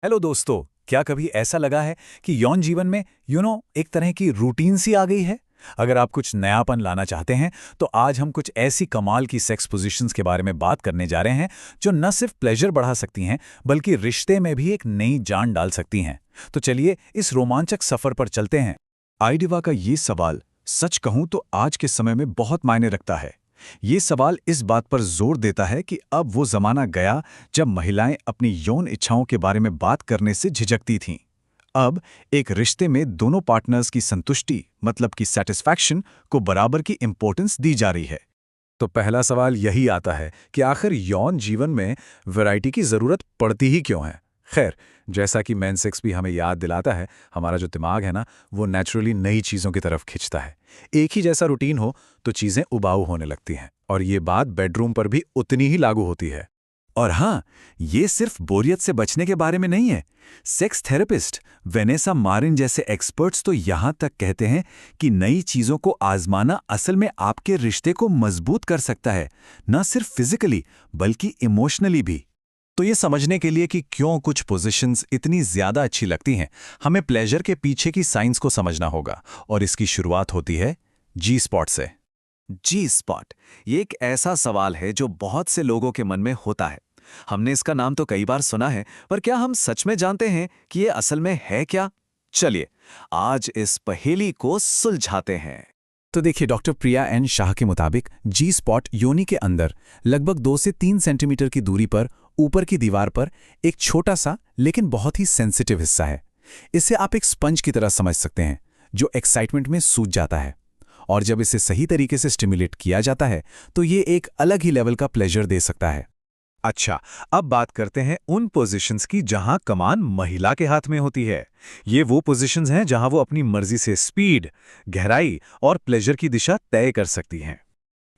Hello दोस्तों, क्या कभी ऐसा लगा है कि यौन जीवन में एक तरह की रूटीन सी आ गई है? अगर आप कुछ नयापन लाना चाहते हैं तो आज हम कुछ ऐसी कमाल की सेक्स पोजीशंस के बारे में बात करने जा रहे हैं जो न सिर्फ प्लेजर बढ़ा सकती हैं बल्कि रिश्ते में भी एक नई जान डाल सकती हैं। तो चलिए इस रोमांचक सफर पर चलते हैं। आइडिवा का ये सवाल सच कहूं तो आज के समय में बहुत मायने रखता है। ये सवाल इस बात पर जोर देता है कि अब वो जमाना गया जब महिलाएं अपनी यौन इच्छाओं के बारे में बात करने से झिझकती थीं। अब एक रिश्ते में दोनों पार्टनर्स की संतुष्टि मतलब कि सेटिस्फैक्शन को बराबर की इंपॉर्टेंस दी जा रही है। तो पहला सवाल यही आता है कि आखिर यौन जीवन में वैरायटी की जरूरत पड़ती ही क्यों है? खैर, जैसा कि मेन सेक्स भी हमें याद दिलाता है, हमारा जो दिमाग है ना, वो नेचुरली नई चीज़ों की तरफ खिंचता है। एक ही जैसा रूटीन हो तो चीज़ें उबाऊ होने लगती हैं, और ये बात बेडरूम पर भी उतनी ही लागू होती है। और हाँ, ये सिर्फ बोरियत से बचने के बारे में नहीं है। सेक्स थेरेपिस्ट वेनेसा मारिन जैसे एक्सपर्ट्स तो यहाँ तक कहते हैं कि नई चीज़ों को आजमाना असल में आपके रिश्ते को मजबूत कर सकता है, न सिर्फ फिजिकली बल्कि इमोशनली भी। तो ये समझने के लिए कि क्यों कुछ पोजीशंस इतनी ज़्यादा अच्छी लगती हैं, हमें प्लेजर के पीछे की साइंस को समझना होगा, और इसकी शुरुआत होती है जी स्पॉट से। जी स्पॉट ये एक ऐसा सवाल है जो बहुत से लोगों के मन में होता है। हमने इसका नाम तो कई बार सुना है, पर क्या हम सच में जानते हैं कि ये असल में है क्या? चलिए आज इस पहेली को सुलझाते हैं। तो देखिए, डॉक्टर प्रिया एन शाह के मुताबिक जी स्पॉट योनि के अंदर लगभग 2 से 3 सेंटीमीटर की दूरी पर ऊपर की दीवार पर एक छोटा सा लेकिन बहुत ही सेंसिटिव हिस्सा है। इसे आप एक स्पंज की तरह समझ सकते हैं जो एक्साइटमेंट में सूज जाता है, और जब इसे सही तरीके से स्टिमुलेट किया जाता है तो ये एक अलग ही लेवल का प्लेजर दे सकता है। अच्छा, अब बात करते हैं उन पोजीशंस की जहां कमान महिला के हाथ में होती है। ये वो पोजीशंस हैं जहां वो अपनी मर्जी से स्पीड, गहराई और प्लेजर की दिशा तय कर सकती हैं।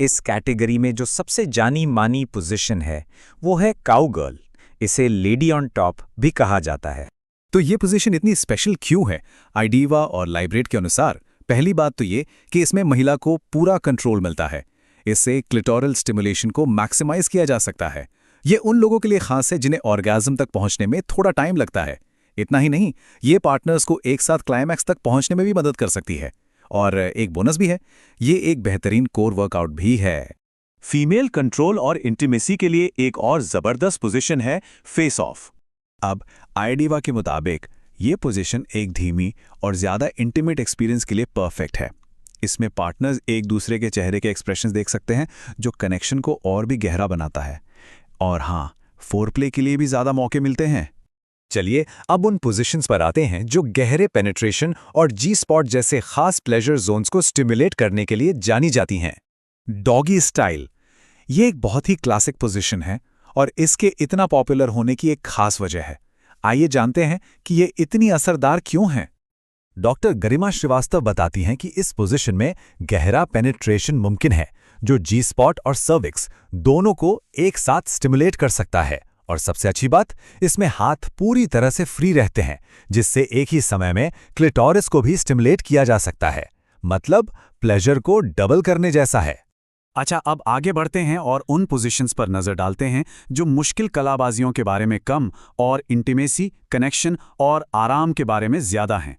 इस कैटेगरी में जो सबसे जानी मानी पोजीशन है वो है काउगर्ल। इसे लेडी ऑन टॉप भी कहा जाता है। तो ये पोजीशन इतनी स्पेशल क्यों है? आइडिवा और लाइब्रेट के अनुसार पहली बात तो ये कि इसमें महिला को पूरा कंट्रोल मिलता है। इससे क्लिटोरल स्टिमुलेशन को मैक्सिमाइज किया जा सकता है। ये उन लोगों के लिए खास है जिन्हें ऑर्गेज़म तक पहुंचने में थोड़ा टाइम लगता है। इतना ही नहीं, ये पार्टनर्स को एक साथ क्लाइमैक्स तक पहुंचने में भी मदद कर सकती है। और एक बोनस भी है, ये एक बेहतरीन कोर वर्कआउट भी है। फीमेल कंट्रोल और इंटीमेसी के लिए एक और जबरदस्त पोजीशन है फेस ऑफ। अब आइडिवा के मुताबिक ये पोजीशन एक धीमी और ज़्यादा इंटीमेट एक्सपीरियंस के लिए परफेक्ट है। इसमें पार्टनर्स एक दूसरे के चेहरे के एक्सप्रेशंस देख सकते हैं, जो कनेक्शन को और भी गहरा बनाता है। और हाँ, फोरप्ले के लिए भी ज़्यादा मौके मिलते हैं। चलिए अब उन पोजीशंस पर आते हैं जो गहरे पेनिट्रेशन और जी स्पॉट जैसे खास प्लेजर जोन्स को स्टिमुलेट करने के लिए जानी जाती हैं। डॉगी स्टाइल ये एक बहुत ही क्लासिक पोजीशन है, और इसके इतना पॉपुलर होने की एक खास वजह है। आइए जानते हैं कि ये इतनी असरदार क्यों है। डॉक्टर गरिमा श्रीवास्तव बताती हैं कि इस पोजीशन में गहरा पेनिट्रेशन मुमकिन है, जो जी स्पॉट और सर्विक्स दोनों को एक साथ स्टिमुलेट कर सकता है। और सबसे अच्छी बात, इसमें हाथ पूरी तरह से फ्री रहते हैं, जिससे एक ही समय में क्लिटोरिस को भी स्टिमुलेट किया जा सकता है। मतलब प्लेजर को डबल करने जैसा है। अच्छा, अब आगे बढ़ते हैं और उन पोजीशंस पर नजर डालते हैं जो मुश्किल कलाबाजियों के बारे में कम और इंटीमेसी, कनेक्शन और आराम के बारे में ज्यादा हैं।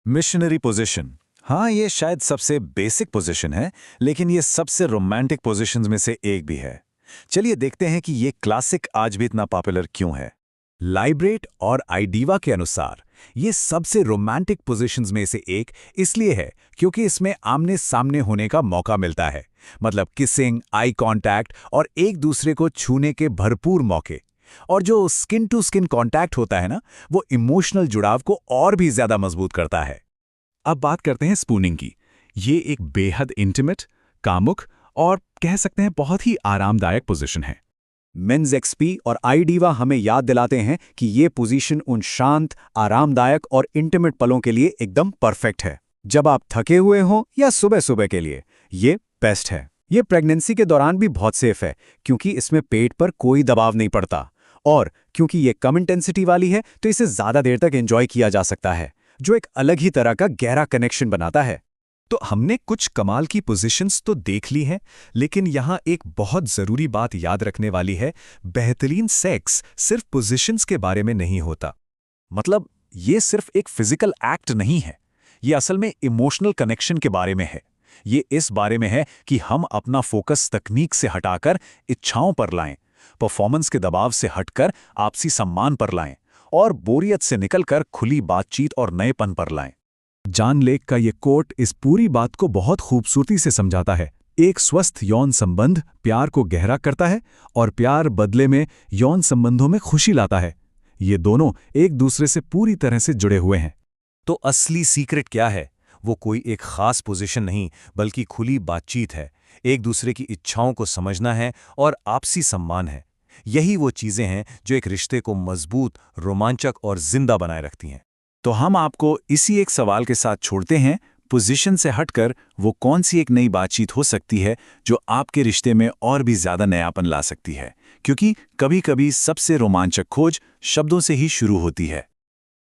मिशनरी पोजीशन, हाँ ये शायद सबसे बेसिक पोजीशन है, लेकिन ये सबसे रोमांटिक पोजीशंस में से एक भी है। चलिए देखते हैं कि ये क्लासिक आज भी इतना पॉपुलर क्यों है। लाइब्रेट और आइडिवा के अनुसार ये सबसे रोमांटिक पोजीशंस में से एक इसलिए है क्योंकि इसमें आमने सामने होने का मौका मिलता है। मतलब किसिंग, आई कांटेक्ट और एक दूसरे को छूने के भरपूर मौके। और जो स्किन टू स्किन कांटेक्ट होता है ना, वो इमोशनल जुड़ाव को और भी ज्यादा मजबूत करता है। अब बात करते हैं स्पूनिंग की। ये एक बेहद इंटीमेट, कामुक और कह सकते हैं बहुत ही आरामदायक पोजीशन है। मेंस एक्सपी और आइडिवा हमें याद दिलाते हैं कि ये पोजीशन उन शांत, आरामदायक और इंटीमेट पलों के लिए एकदम परफेक्ट है। जब आप थके हुए हों या सुबह सुबह के लिए ये बेस्ट है। ये प्रेगनेंसी के दौरान भी बहुत सेफ है, क्योंकि इसमें पेट पर कोई दबाव नहीं पड़ता, और क्योंकि ये कम इंटेंसिटी वाली है तो इसे ज़्यादा देर तक एंजॉय किया जा सकता है, जो एक अलग ही तरह का गहरा कनेक्शन बनाता है। तो हमने कुछ कमाल की पोजीशंस तो देख ली हैं, लेकिन यहाँ एक बहुत ज़रूरी बात याद रखने वाली है। बेहतरीन सेक्स सिर्फ पोजीशंस के बारे में नहीं होता। मतलब ये सिर्फ एक फिजिकल एक्ट नहीं है, ये असल में इमोशनल कनेक्शन के बारे में है। ये इस बारे में है कि हम अपना फोकस तकनीक से हटाकर इच्छाओं पर लाएं, परफॉर्मेंस के दबाव से हटकर आपसी सम्मान पर लाएं और बोरियत से निकलकर खुली बातचीत और नएपन पर लाएं। जॉन लेक का ये कोट इस पूरी बात को बहुत खूबसूरती से समझाता है। एक स्वस्थ यौन संबंध प्यार को गहरा करता है और प्यार बदले में यौन संबंधों में खुशी लाता है। ये दोनों एक दूसरे से पूरी तरह से जुड़े हुए हैं। तो असली सीक्रेट क्या है? वो कोई एक खास पोजीशन नहीं, बल्कि खुली बातचीत है, एक दूसरे की इच्छाओं को समझना है और आपसी सम्मान है। यही वो चीजें हैं जो एक रिश्ते को मजबूत, रोमांचक और जिंदा बनाए रखती हैं। तो हम आपको इसी एक सवाल के साथ छोड़ते हैं, पोजीशन से हटकर वो कौन सी एक नई बातचीत हो सकती है जो आपके रिश्ते में और भी ज्यादा नयापन ला सकती है? क्योंकि कभी-कभी सबसे रोमांचक खोज शब्दों से ही शुरू होती है।